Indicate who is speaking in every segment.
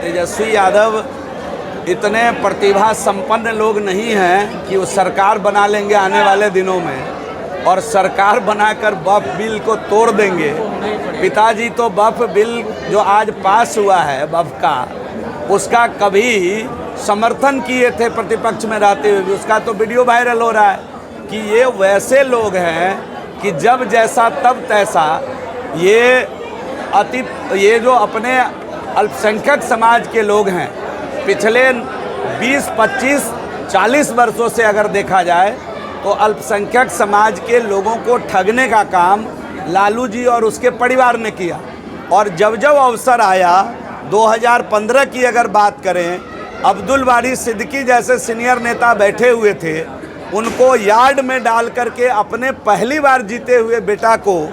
Speaker 1: तेजस्वी यादव इतने प्रतिभा संपन्न लोग नहीं हैं कि वो सरकार बना लेंगे आने वाले दिनों में और सरकार बनाकर वक्फ बिल को तोड़ देंगे। पिताजी तो वक्फ बिल जो आज पास हुआ है वक्फ का, उसका कभी समर्थन किए थे प्रतिपक्ष में रहते हुए भी। उसका तो वीडियो वायरल हो रहा है कि ये वैसे लोग हैं कि जब जैसा तब तैसा। ये जो अपने अल्पसंख्यक समाज के लोग हैं, पिछले 20, 25, 40 वर्षों से अगर देखा जाए तो अल्पसंख्यक समाज के लोगों को ठगने का काम लालू जी और उसके परिवार ने किया। और जब जब अवसर आया, 2015 की अगर बात करें, अब्दुल बारी सिद्दीकी जैसे सीनियर नेता बैठे हुए थे, उनको यार्ड में डाल करके अपने पहली बार जीते हुए बेटा को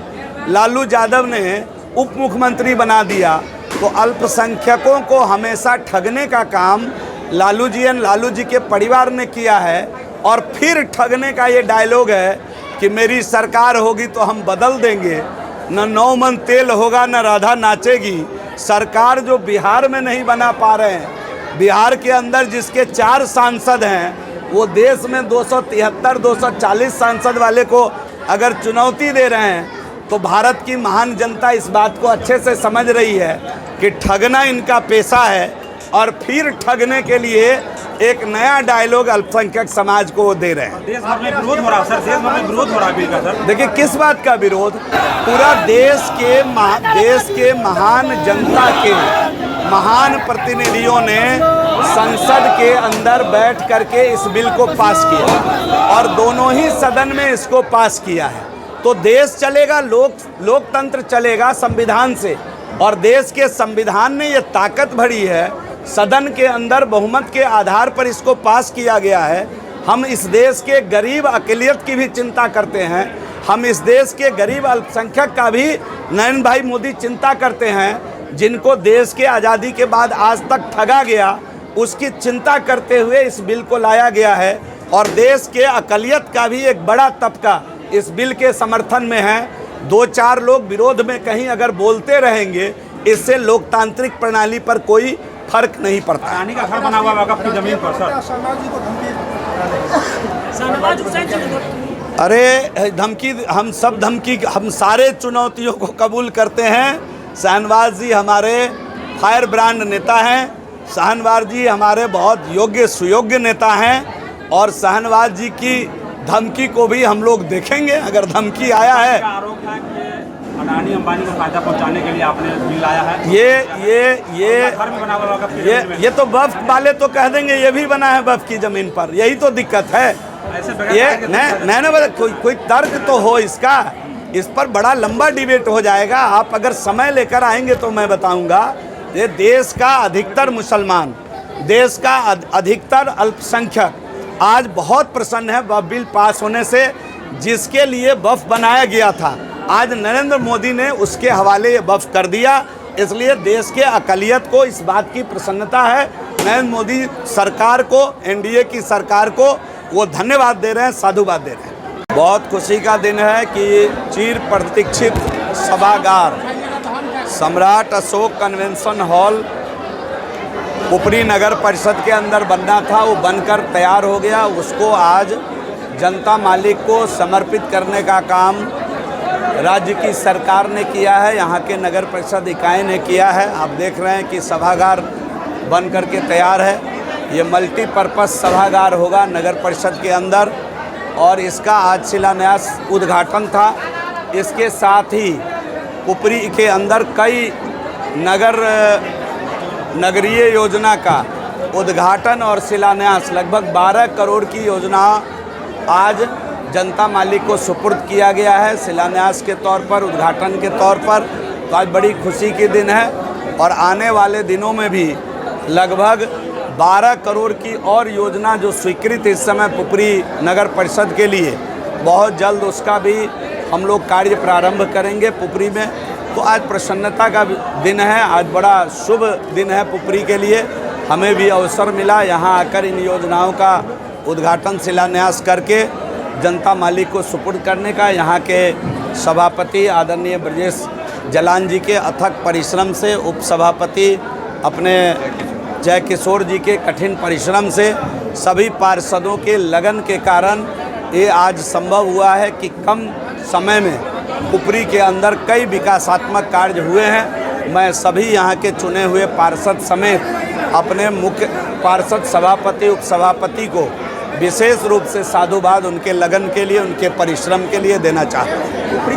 Speaker 1: लालू यादव ने उप मुख्यमंत्री बना दिया। तो अल्पसंख्यकों को हमेशा ठगने का काम लालू जी के परिवार ने किया है। और फिर ठगने का ये डायलॉग है कि मेरी सरकार होगी तो हम बदल देंगे, न 9 मन तेल होगा न राधा नाचेगी। सरकार जो बिहार में नहीं बना पा रहे हैं, बिहार के अंदर जिसके 4 सांसद हैं, वो देश में 273, 240 सांसद वाले को अगर चुनौती दे रहे हैं, तो भारत की महान जनता इस बात को अच्छे से समझ रही है कि ठगना इनका पेशा है। और फिर ठगने के लिए एक नया डायलॉग अल्पसंख्यक समाज को दे रहे हैं।
Speaker 2: देश भर में विरोध हो रहा है सर, देश भर में विरोध हो रहा है बिल का सर।
Speaker 1: देखिए किस बात का विरोध? पूरा देश के महान जनता के महान प्रतिनिधियों ने संसद के अंदर बैठ करके इस बिल को पास किया और दोनों ही सदन में इसको पास किया है। तो देश चलेगा, लोकतंत्र चलेगा संविधान से। और देश के संविधान ने ये ताकत भरी है, सदन के अंदर बहुमत के आधार पर इसको पास किया गया है। हम इस देश के गरीब अक़लियत की भी चिंता करते हैं, हम इस देश के गरीब अल्पसंख्यक का भी नरेंद्र भाई मोदी चिंता करते हैं, जिनको देश के आज़ादी के बाद आज तक ठगा गया, उसकी चिंता करते हुए इस बिल को लाया गया है। और देश के अक़लियत का भी एक बड़ा तबका इस बिल के समर्थन में है। 2-4 लोग विरोध में कहीं अगर बोलते रहेंगे, इससे लोकतांत्रिक प्रणाली पर कोई फर्क नहीं पड़ता।
Speaker 2: रानी का घर बना हुआ वक़्फ़ की जमीन पर सर।
Speaker 1: अरे धमकी, हम सारे चुनौतियों को कबूल करते हैं। शाहनवाज जी हमारे फायर ब्रांड नेता हैं, शाहनवाज जी हमारे बहुत योग्य सुयोग्य नेता हैं। और शाहनवाज जी की धमकी को भी हम लोग देखेंगे। अगर धमकी आया है,
Speaker 2: आरोप है कि अडानी अंबानी को फायदा पहुंचाने के लिए आपने बिल लाया है।
Speaker 1: घर में बना हुआ वक़्फ़ की जमीन में। ये तो वक्फ वाले तो कह देंगे ये भी बना है वक्फ की ज़मीन पर, यही तो दिक्कत है। ये नहीं कोई तर्क तो हो इसका, इस पर बड़ा लंबा डिबेट हो जाएगा। आप अगर समय लेकर आएंगे तो मैं बताऊंगा। ये देश का अधिकतर मुसलमान, देश का अधिकतर अल्पसंख्यक आज बहुत प्रसन्न है वक्फ बिल पास होने से। जिसके लिए वक्फ बनाया गया था, आज नरेंद्र मोदी ने उसके हवाले ये वक्फ कर दिया। इसलिए देश के अक़लियत को इस बात की प्रसन्नता है। नरेंद्र मोदी सरकार को, एनडीए की सरकार को वो धन्यवाद दे रहे हैं, साधुवाद दे रहे हैं। बहुत खुशी का दिन है कि चिर प्रतीक्षित सभागार सम्राट अशोक कन्वेंशन हॉल पुपरी नगर परिषद के अंदर बनना था, वो बनकर तैयार हो गया। उसको आज जनता मालिक को समर्पित करने का काम राज्य की सरकार ने किया है, यहाँ के नगर परिषद इकाई ने किया है। आप देख रहे हैं कि सभागार बन करके तैयार है। ये मल्टीपर्पज़ सभागार होगा नगर परिषद के अंदर और इसका आज शिलान्यास उद्घाटन था। इसके साथ ही पुपरी के अंदर कई नगरीय योजना का उद्घाटन और शिलान्यास, लगभग 12 करोड़ की योजना आज जनता मालिक को सुपुर्द किया गया है, शिलान्यास के तौर पर, उद्घाटन के तौर पर। तो आज बड़ी खुशी के दिन है। और आने वाले दिनों में भी लगभग 12 करोड़ की और योजना जो स्वीकृत इस समय पुपरी नगर परिषद के लिए, बहुत जल्द उसका भी हम लोग कार्य प्रारंभ करेंगे पुपरी में। तो आज प्रसन्नता का दिन है, आज बड़ा शुभ दिन है पुपरी के लिए। हमें भी अवसर मिला यहाँ आकर इन योजनाओं का उद्घाटन शिलान्यास करके जनता मालिक को सुपुर्द करने का। यहाँ के सभापति आदरणीय ब्रजेश जलान जी के अथक परिश्रम से उपसभापति अपने जय किशोर जी के कठिन परिश्रम से, सभी पार्षदों के लगन के कारण ये आज संभव हुआ है कि कम समय में कुपरी के अंदर कई विकासात्मक कार्य हुए हैं। मैं सभी यहाँ के चुने हुए पार्षद समेत अपने मुख्य पार्षद सभापति उपसभापति को विशेष रूप से साधुवाद उनके लगन के लिए, उनके परिश्रम के लिए देना चाहता हूँ।